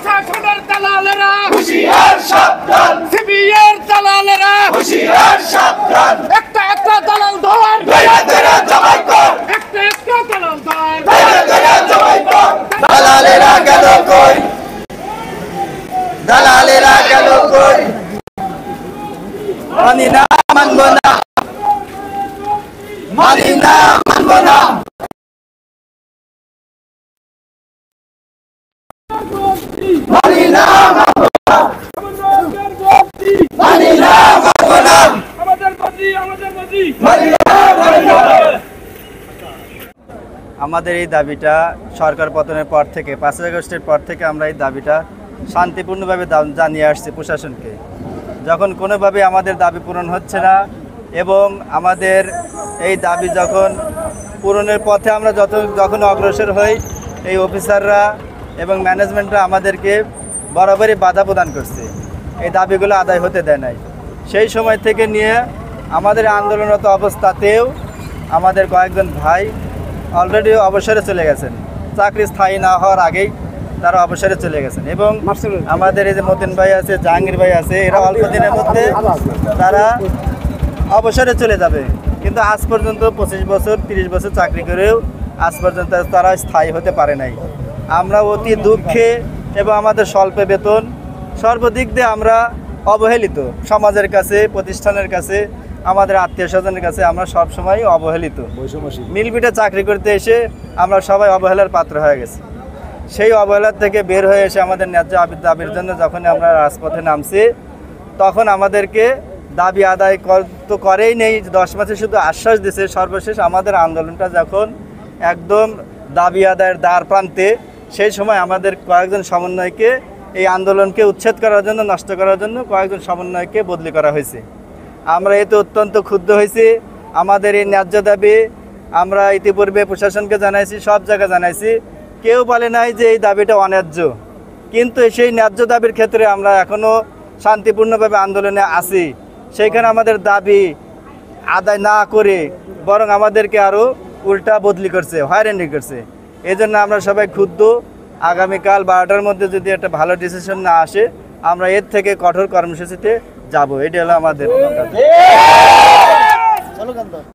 শাসনের দালালেরা হুঁশিয়ার সাবধান, সিবিআইর দালালেরা হুঁশিয়ার সাবধান। একটা একটা দালাল ধর, ধরে ধরে জবাই কর, একটা একটা দালাল ধর, ধরে ধরে জবাই কর। দালালেরা গেল কই, দালালেরা গেল কই, মানি না মানব না, মানি না মানব না। মানি না মানব না, মানি না মানব না, আমাদের বাজি, আমাদের বাজি, মানি না মানব না। আমাদের এই দাবিটা সরকার পতনের পর থেকে 5 আগস্টের পর থেকে আমরা এই দাবিটা শান্তিপূর্ণভাবে জানিয়ে আসছি প্রশাসনকে। যখন কোনোভাবে আমাদের দাবি পূরণ হচ্ছে না এবং আমাদের এই দাবি যখন পূরণের পথে আমরা যখন অগ্রসর হই, এই অফিসাররা এবং ম্যানেজমেন্টরা আমাদেরকে বরাবরই বাধা প্রদান করছে, এই দাবিগুলো আদায় হতে দেয় নাই। সেই সময় থেকে নিয়ে আমাদের আন্দোলনরত অবস্থাতেও আমাদের কয়েকজন ভাই অলরেডি অবসরে চলে গেছেন, চাকরি স্থায়ী না হওয়ার আগেই তারা অবসরে চলে গেছেন। এবং আমাদের এই যে মতিন ভাই আছে, জাহাঙ্গীর ভাই আছে, এরা অল্প দিনের মধ্যে তারা অবসরে চলে যাবে। কিন্তু আজ পর্যন্ত 25 বছর 30 বছর চাকরি করেও আজ পর্যন্ত তারা স্থায়ী হতে পারে নাই। আমরা অতি দুঃখে এবং আমাদের স্বল্প বেতন সর্বদিক দিয়ে আমরা অবহেলিত, সমাজের কাছে, প্রতিষ্ঠানের কাছে, আমাদের আত্মীয় স্বজনের কাছে আমরা সবসময় অবহেলিত। মিলবিটে চাকরি করতে এসে আমরা সবাই অবহেলার পাত্র হয়ে গেছি। সেই অবহেলার থেকে বের হয়ে এসে আমাদের ন্যায্য দাবির জন্য যখন আমরা রাজপথে নামছি, তখন আমাদেরকে দাবি আদায় তো করেই নেই, 10 মাসে শুধু আশ্বাস দিয়েছে। সর্বশেষ আমাদের আন্দোলনটা যখন একদম দাবি আদায়ের দ্বার প্রান্তে, সেই সময় আমাদের কয়েকজন সমন্বয়কে এই আন্দোলনকে উচ্ছেদ করার জন্য, নষ্ট করার জন্য কয়েকজন সমন্বয়কে বদলি করা হয়েছে। আমরা এতে অত্যন্ত ক্ষুব্ধ হয়েছি। আমাদের এই ন্যায্য দাবি আমরা ইতিপূর্বে প্রশাসনকে জানাইছি, সব জায়গায় জানাইছি, কেউ বলে নাই যে এই দাবিটা অন্যায্য। কিন্তু সেই ন্যায্য দাবির ক্ষেত্রে আমরা এখনও শান্তিপূর্ণভাবে আন্দোলনে আছি। সেইখানে আমাদের দাবি আদায় না করে বরং আমাদেরকে আরও উল্টা বদলি করছে, হয়রানি করছে। এই জন্য আমরা সবাই ক্ষুব্ধ। আগামীকাল 12টার মধ্যে যদি একটা ভালো ডিসিশন না আসে, আমরা এর থেকে কঠোর কর্মসূচিতে যাব। এটি হলো আমাদের।